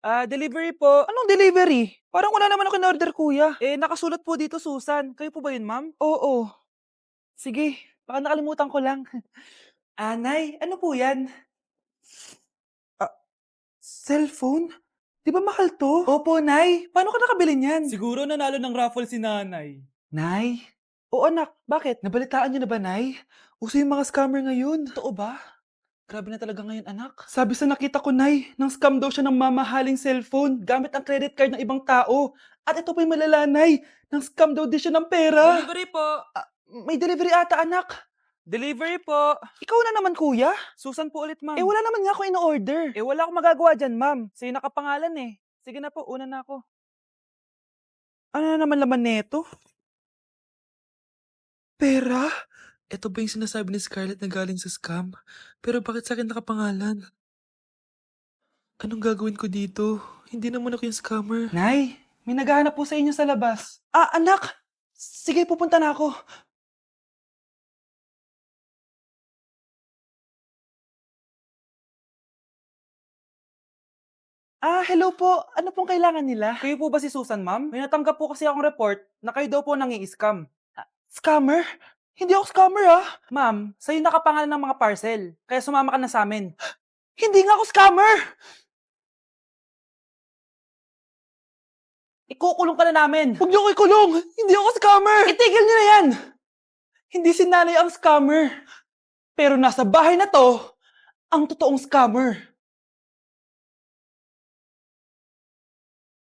Delivery po. Anong delivery? Parang wala naman ako in-order, kuya. Nakasulat po dito Susan. Kayo po ba yun, ma'am? Oo. Sige, baka nakalimutan ko lang. Nay, ano po yan? Ah, cellphone? 'Di ba mahal 'to? Opo, Nay. Paano ka nakabili niyan? Siguro nanalo ng raffle si nanay. Nay? Oo, anak. Bakit? Nabalitaan niyo na ba, Nay? Uso yung mga scammer ngayon. Totoo ba? Grabe na talaga ngayon, anak. Sabi sa nakita ko, Nay, nang scam daw siya ng mamahaling cellphone gamit ang credit card ng ibang tao. At ito pa yung malala, Nay, nang scam daw din siya ng pera. Delivery po. May delivery ata, anak. Delivery po. Ikaw na naman, kuya. Susan po ulit, ma'am. Wala naman nga ako in-order. Wala akong magagawa dyan, ma'am. Sa'yo nakapangalan eh. Sige na po, una na ako. Ano na naman laman neto? Pera? Ito ba yung sinasabi ni Scarlett na galing sa scam? Pero bakit sa akin nakapangalan? Anong gagawin ko dito? Hindi naman ako yung scammer. Nay, may naghahanap po sa inyo sa labas. Anak! Sige, pupunta na ako. Hello po. Ano pong kailangan nila? Kayo po ba si Susan, ma'am? May natanggap po kasi akong report na kayo daw po nangi-scam. Scammer? Hindi ako scammer, Ma'am, sa'yo nakapangalan ng mga parcel. Kaya sumama ka na sa amin. Hindi nga ako scammer! Ikukulong ka na namin. Huwag niyo ko ikulong! Hindi ako scammer! Itigil niyo na yan! Hindi si nanay ang scammer. Pero nasa bahay na to, ang totoong scammer.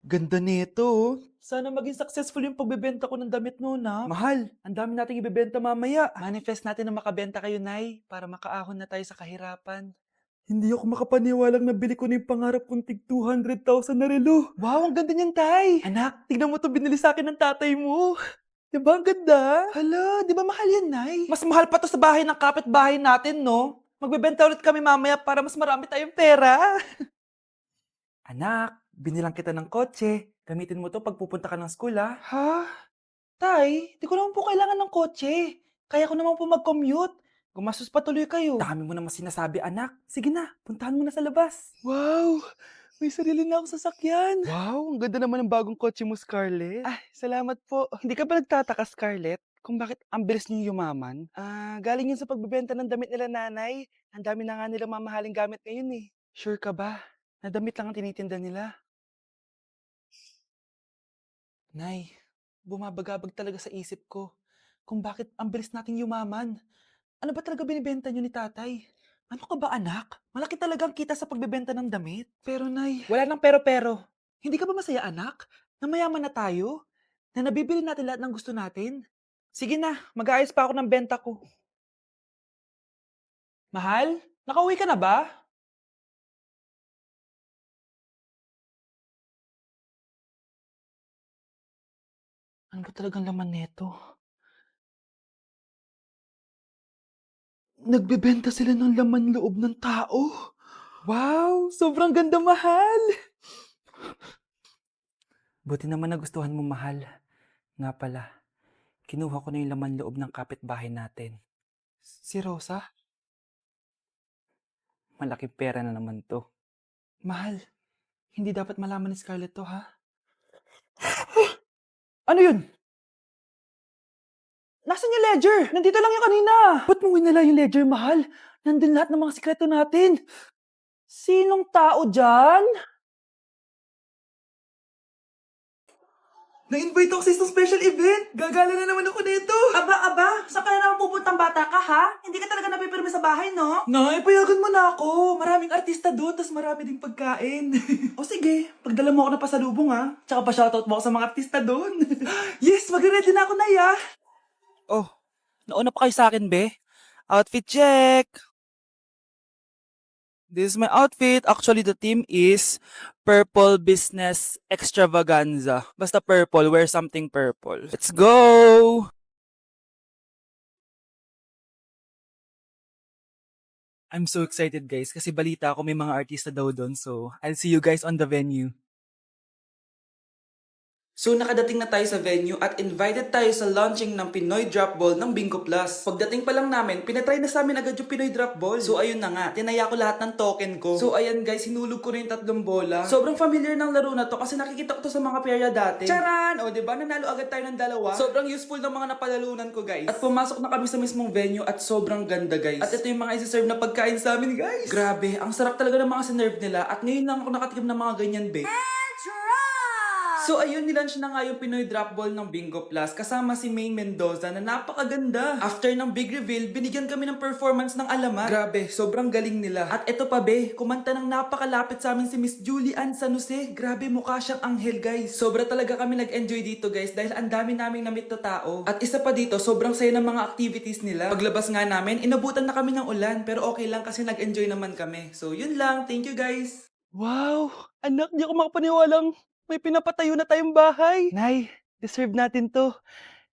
Ganda nito, oh. Sana maging successful yung pagbebenta ko ng damit mo, na. Mahal, ang dami nating ibebenta mamaya. Manifest natin na makabenta kayo, Nay, para makaahon na tayo sa kahirapan. Hindi ako makapaniwalang nabili ko na yung pangarap kong tig 200,000 na relo. Wow, ang ganda niyan, Tay. Anak, tignan mo to binili sa akin ng tatay mo. Diba ang ganda? Hala, di ba mahal yan, Nay? Mas mahal pa to sa bahay ng kapitbahay natin, no? Magbebenta ulit kami mamaya para mas marami tayong pera. Anak, binilang kita ng kotse. Gamitin mo to pag pupunta ka ng school, ha? Ha? Tay, di ko naman po kailangan ng kotse. Kaya ko naman po mag-commute. Gumastos pa tuloy kayo. Dami mo naman sinasabi, anak. Sige na, puntahan mo na sa labas. Wow! May sarili na akong sasakyan. Wow, ang ganda naman ng bagong kotse mo, Scarlett. Salamat po. Hindi ka ba nagtataka, Scarlett, kung bakit ang bilis niyo yumaman? Galing yun sa pagbebenta ng damit nila nanay. Ang dami na nga nilang mamahaling gamit ngayon eh. Sure ka ba? Na damit lang ang tinitinda nila? Nay, bumabagabag talaga sa isip ko kung bakit ang bilis nating yumaman. Ano ba talaga binibenta niyo ni tatay? Ano ka ba, anak? Malaki talaga ang kita sa pagbebenta ng damit. Pero nay, wala nang pero-pero. Hindi ka ba masaya, anak? Na mayaman na tayo? Na nabibili natin lahat ng gusto natin? Sige na, mag-aayos pa ako ng benta ko. Mahal, nakauwi ka na ba? Ano ba talagang laman neto? Nagbebenta sila ng laman loob ng tao. Wow, sobrang ganda, mahal. Buti naman nagustuhan mo, mahal. Nga pala, kinuha ko na yung laman loob ng kapitbahay natin. Si Rosa? Malaking pera na naman to. Mahal, hindi dapat malaman ni Scarlett to, ha? Ano yun? Nasaan yung ledger? Nandito lang yung kanina. Ba't mo winala yung ledger, mahal? Nandun lahat ng mga sikreto natin. Sinong tao dyan? Na-invite ako sa isang special event. Gagala na naman ako nito. Aba, saan ka na naman pupuntang bata ka, ha? Hindi ka talaga napipirme sa bahay, no? Nay, payagan mo na ako. Maraming artista doon, tas marami ding pagkain. O sige, pagdala mo ako ng pasalubong, ha? Tsaka pa-shoutout mo ako sa mga artista doon. Yes, magre-ready na ako, Nay, ha? Oh, nauna pa kayo sa akin, be. Outfit check! This is my outfit. Actually, the theme is Purple Business Extravaganza. Basta purple, wear something purple. Let's go! I'm so excited, guys, kasi balita ako may mga artista daw doon. So, I'll see you guys on the venue. So nakadating na tayo sa venue at invited tayo sa launching ng Pinoy Drop Ball ng Bingo Plus. Pagdating pa lang namin, pinatry na sa amin agad yung Pinoy Drop Ball. So ayun na nga, tinaya ko lahat ng token ko. So ayan guys, hinulog ko na yung 3 bola. Sobrang familiar ng laro na to kasi nakikita ko to sa mga perya dati. Charan! O diba, nanalo agad tayo ng 2. Sobrang useful ng mga napalalunan ko guys. At pumasok na kami sa mismong venue at sobrang ganda guys. At ito yung mga isi-serve na pagkain sa amin guys. Grabe, ang sarap talaga ng mga sinerve nila at ngayon lang ako nakatikim ng mga ganyan be. So ayun, nilaunch na nga yung Pinoy Drop Ball ng Bingo Plus kasama si Maine Mendoza na napakaganda. After ng big reveal, binigyan kami ng performance ng alamat. Grabe, sobrang galing nila. At eto pa be, kumanta ng napakalapit sa amin si Miss Julie Ann San Jose. Grabe, mukha siyang anghel guys. Sobra talaga kami nag-enjoy dito guys dahil ang dami naming na-meet na tao. At isa pa dito, sobrang saya ng mga activities nila. Paglabas nga namin, inabutan na kami ng ulan pero okay lang kasi nag-enjoy naman kami. So yun lang, thank you guys. Wow, anak, di ako makapaniwalang may pinapatayo na tayong bahay. Nay, deserve natin to.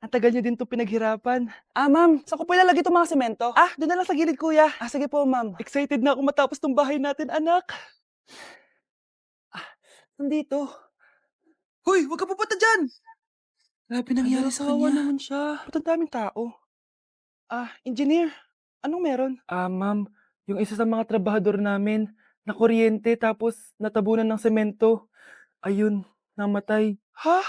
Ang tagal niyo din to pinaghirapan. Ma'am, saan ko po ilalagay itong mga semento? Doon na lang sa gilid, kuya. Sige po, ma'am. Excited na ako matapos tong bahay natin, anak. Nandito. Hoy, huwag ka pupunta dyan! Grabe nangyari sa kanya. Naman siya. Ba't ang daming tao? Engineer, anong meron? Ma'am, yung isa sa mga trabahador namin, nakuryente tapos natabunan ng semento. Ayun, namatay. Ha?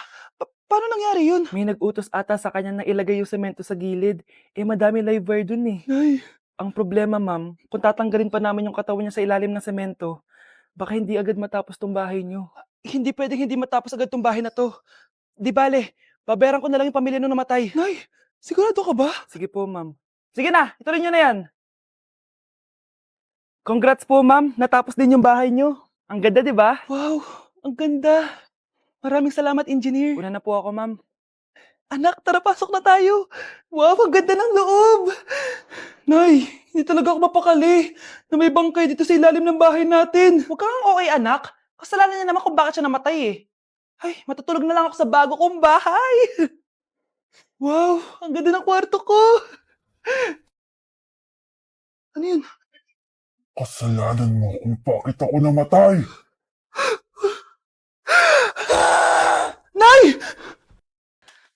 Paano nangyari yun? May nag-utos ata sa kanya na ilagay yung semento sa gilid. Madami live wire dun eh. Ay. Ang problema, ma'am, kung tatanggalin pa namin yung katawan niya sa ilalim ng semento, baka hindi agad matapos tong bahay niyo. Hindi pwedeng hindi matapos agad tong bahay na to. Di bale, babayaran ko na lang yung pamilya nung namatay. Nay, sigurado ka ba? Sige po, ma'am. Sige na, ituloy niyo na yan. Congrats po, ma'am. Natapos din yung bahay niyo. Ang ganda, di ba? Wow, ang ganda. Maraming salamat, engineer. Una na po ako, ma'am. Anak, tara pasok na tayo. Wow, ang ganda ng loob. Nay, hindi talaga ako mapakali na may bangkay dito sa ilalim ng bahay natin. Huwag kang okay, anak. Kasalanan niya naman kung bakit siya namatay eh. Ay, matutulog na lang ako sa bago kong bahay. Wow, ang ganda ng kwarto ko. Ano yun? Kasalanan mo kung bakit ako namatay. Nay!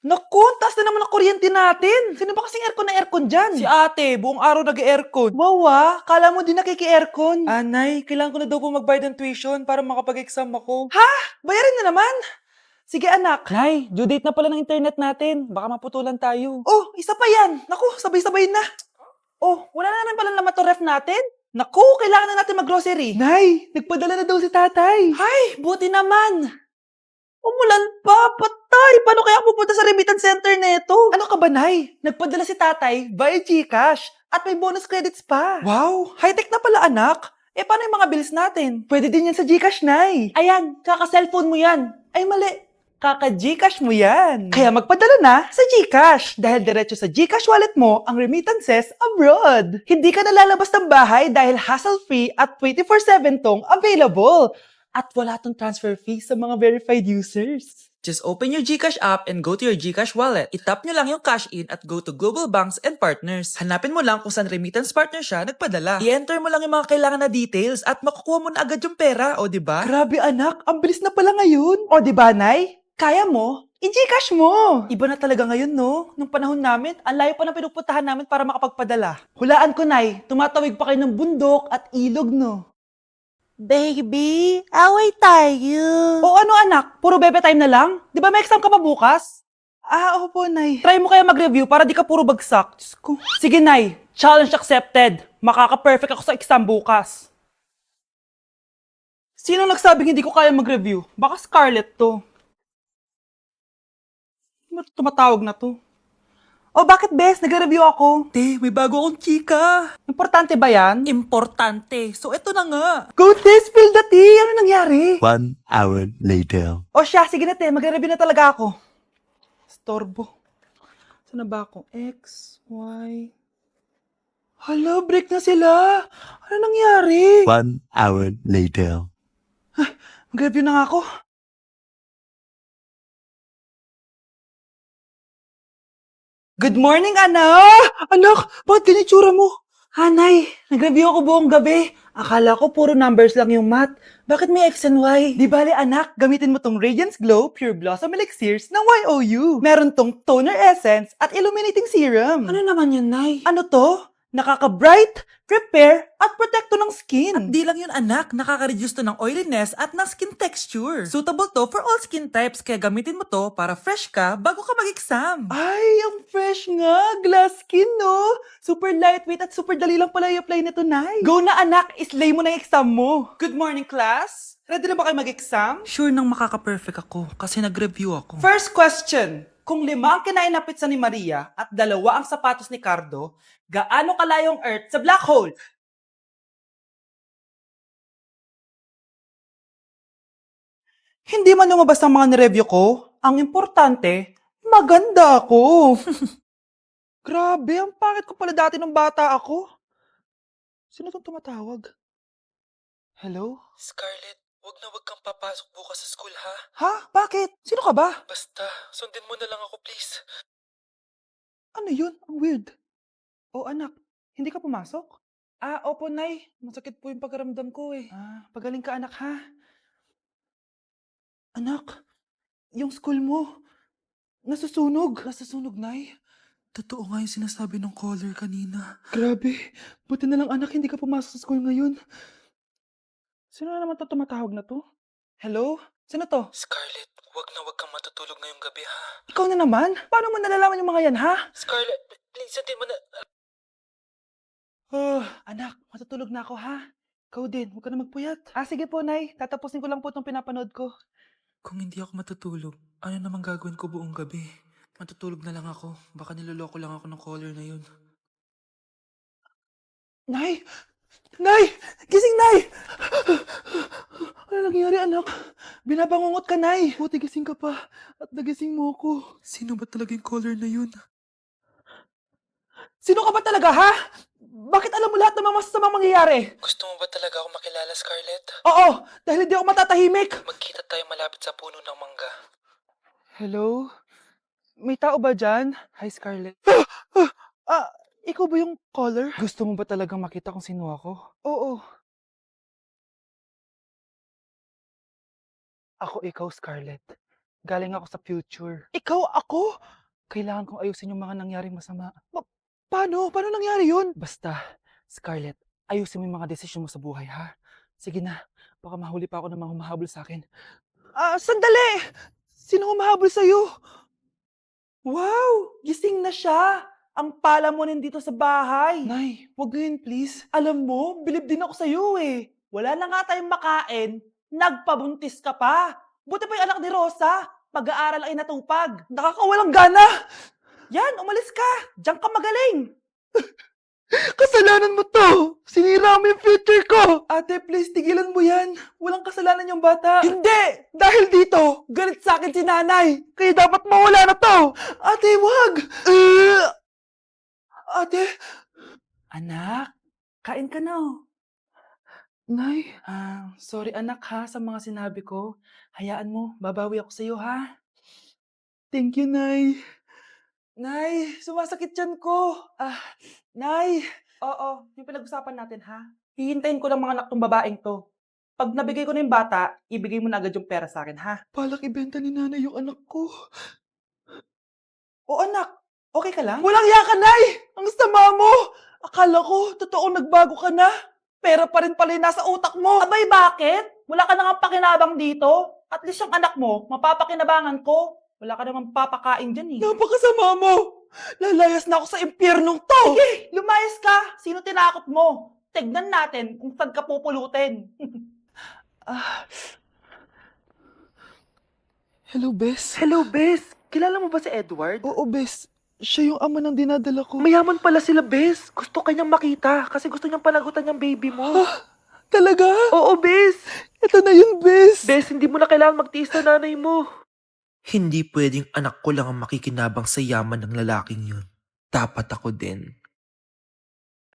Naku, taas na naman ang kuryente natin. Sino ba kasing aircon dyan? Si ate, buong araw nag-aircon. Wow kala mo din nakiki-aircon. Nay, kailangan ko na daw po magbayad ng tuition para makapag-exam ako. Ha? Bayarin na naman? Sige anak. Nay, due date na pala ng internet natin. Baka maputulan tayo. Oh, isa pa yan. Naku, sabay-sabay na. Oh, wala na naman pala laman to ref natin. Naku, kailangan na natin mag-grocery. Nay, nagpadala na daw si tatay. Ay, buti naman. Umulan pa, patay! Paano kaya ako pupunta sa remittance center neto? Ano ka ba, Nay? Nagpadala si tatay via GCash at may bonus credits pa. Wow, high-tech na pala, anak. Paano yung mga bills natin? Pwede din yan sa GCash, Nay. Ayan, kaka-cellphone mo yan. Ay, mali. Kaka-GCash mo yan. Kaya magpadala na sa GCash dahil diretso sa GCash wallet mo ang remittances abroad. Hindi ka nalalabas ng bahay dahil hassle-free at 24/7 tong available. At wala tong transfer fee sa mga verified users. Just open your GCash app and go to your GCash wallet. Itap nyo lang yung cash in at go to global banks and partners. Hanapin mo lang kung saan remittance partner siya nagpadala. I-enter mo lang yung mga kailangan na details at makukuha mo na agad yung pera, o diba? Grabe anak, ang bilis na pala ngayon. O diba, Nay? Kaya mo? I-GCash mo! Iba na talaga ngayon, no? Nung panahon namin, ang layo pa na pinupuntahan namin para makapagpadala. Hulaan ko, Nay, tumatawid pa kayo ng bundok at ilog, no? Baby, away tayo. O ano anak, puro bebe time na lang? Di ba may exam ka pa bukas? Opo, Nay. Try mo kaya mag-review para di ka puro bagsak. Diyos ko. Sige, Nay. Challenge accepted. Makaka-perfect ako sa exam bukas. Sino nagsabing hindi ko kaya mag-review? Baka Scarlett to. Ba't tumatawag na to? Oh, bakit, Bes? Nagre-review ako. Te, may bago akong chika. Importante ba yan? Importante. So, eto na nga. Go, Te! Spill the tea! Ano nangyari? 1 hour later. O siya, sige na, Te. Magre-review na talaga ako. Storbo. Saan na ba ako? X, Y... Hala, break na sila. Ano nangyari? 1 hour later. Mag-review na nga ako. Good morning, anak! Anak, bakit ganyan tsura mo? Hanay, nag-review ako buong gabi. Akala ko puro numbers lang yung math. Bakit may X and Y? Di bale anak, gamitin mo tong Radiance Glow Pure Blossom Elixirs ng YOU. Meron tong toner essence at illuminating serum. Ano naman yun, Nay? Ano to? Nakaka-bright, repair, at protekto ng skin. At di lang yun anak, nakaka-reduce to ng oiliness at ng skin texture. Suitable to for all skin types, kaya gamitin mo to para fresh ka bago ka mag-exam. Ay, ang fresh nga! Glass skin, no? Super lightweight at super dali lang pala i-apply nito, Nay. Go na anak, islay mo na yung exam mo. Good morning, class. Ready na ba kayo mag-exam? Sure nang makaka-perfect ako kasi nag-review ako. First question. Kung 5 ang kinain na pizza ni Maria at 2 ang sapatos ni Cardo, gaano kalayong Earth sa black hole? Hindi man lumabas ang mga nireview ko. Ang importante, maganda ako. Grabe, ang pangit ko pala dati nung bata ako. Sino tong tumatawag? Hello? Scarlett, wag kang papasok bukas sa school ha. Ha? Bakit? Sino ka ba? Basta, sundin mo na lang ako please. Ano yun? Ang weird. Oh anak, hindi ka pumasok? Ah, opo nay. Masakit po yung pagkaramdam ko eh. Ah, pagaling ka anak ha. Anak, yung school mo, nasusunog. Nasusunog, nay? Totoo nga yung sinasabi ng caller kanina. Grabe. Buti na lang anak, hindi ka pumasok sa school ngayon. Sino na naman to tumatawag na to? Hello? Sino to? Scarlett, wag kang matutulog ngayong gabi ha. Ikaw na naman? Paano mo nalalaman yung mga yan, ha? Scarlett, please, sundin mo na. Anak, matutulog na ako, ha? Ikaw din, huwag ka na magpuyat. Ah, sige po, Nay. Tatapusin ko lang po itong pinapanood ko. Kung hindi ako matutulog, ano namang gagawin ko buong gabi? Matutulog na lang ako. Baka niloloko lang ako ng caller na yun. Nay! Nay! Gising, Nay! Ano nangyari, anak? Binabangungot ka, Nay. Buti gising ka pa. At nagising mo ako. Sino ba talaga yung caller na yun? Sino ka ba talaga, ha? Bakit alam mo lahat ng mga masasamang mangyayari? Gusto mo ba talaga ako makilala, Scarlett? Oo, dahil hindi ako matatahimik. Magkita tayo malapit sa puno ng mangga. Hello? May tao ba dyan? Hi, Scarlett. Ikaw ba yung caller? Gusto mo ba talagang makita kung sino ako? Oo. Ako ikaw, Scarlett. Galing ako sa future. Ikaw ako? Kailangan kong ayusin yung mga nangyaring masama. Paano? Paano nangyari yun? Basta, Scarlett, ayusin mo yung mga desisyon mo sa buhay, ha? Sige na, baka mahuli pa ako ng mga humahabol sa akin. Sandali! Sino humahabol sa'yo? Wow! Gising na siya! Ang pala mo nandito sa bahay. Nay, wag ngayon please. Alam mo, bilib din ako sa'yo eh. Wala na nga tayong makain, nagpabuntis ka pa. Buti pa yung anak ni Rosa, pag-aaral ay natupag. Nakakawalang gana! Yan, umalis ka! Diyan ka magaling! Kasalanan mo to! Sinira mo yung future ko! Ate, please, tigilan mo yan. Walang kasalanan yung bata. Hindi! Dahil dito, galit sa akin si nanay. Kaya dapat mawala na to! Ate, wag! Ate! Anak, kain ka na oh. Nay, sorry anak ha sa mga sinabi ko. Hayaan mo, babawi ako sa'yo ha. Thank you, Nay. Nay, sumasakit tiyan ko. Nay. Oo, yung pinag-usapan natin ha. Hihintayin ko ng mga anak tong babaeng to. Pag nabigay ko na yung bata, ibigay mo na agad yung pera sa akin ha. Balak ibenta ni nanay yung anak ko. O anak, okay ka lang? Walang iya ka, Nay! Ang sama mo! Akala ko, totoong nagbago ka na. Pera pa rin pala yung nasa utak mo. Abay, bakit? Wala ka nang pakinabang dito. At least yung anak mo, mapapakinabangan ko. Wala ka namang papakain dyan eh. Napakasama mo! Lalayas na ako sa impyernong to! Sige, lumayas ka! Sino tinakot mo? Tignan natin kung saan ka pupulutin. Hello, Bes. Hello, Bes. Kilala mo ba si Edward? Oo, Bes. Siya yung ama ng dinadala ko. Mayaman pala sila, Bes. Gusto kanyang makita kasi gusto niyang panagutan yung baby mo. Talaga? Oo, Bes. Ito na yun, Bes. Bes, hindi mo na kailangan magtiis na nanay mo. Hindi pwedeng anak ko lang ang makikinabang sa yaman ng lalaking yun. Dapat ako din.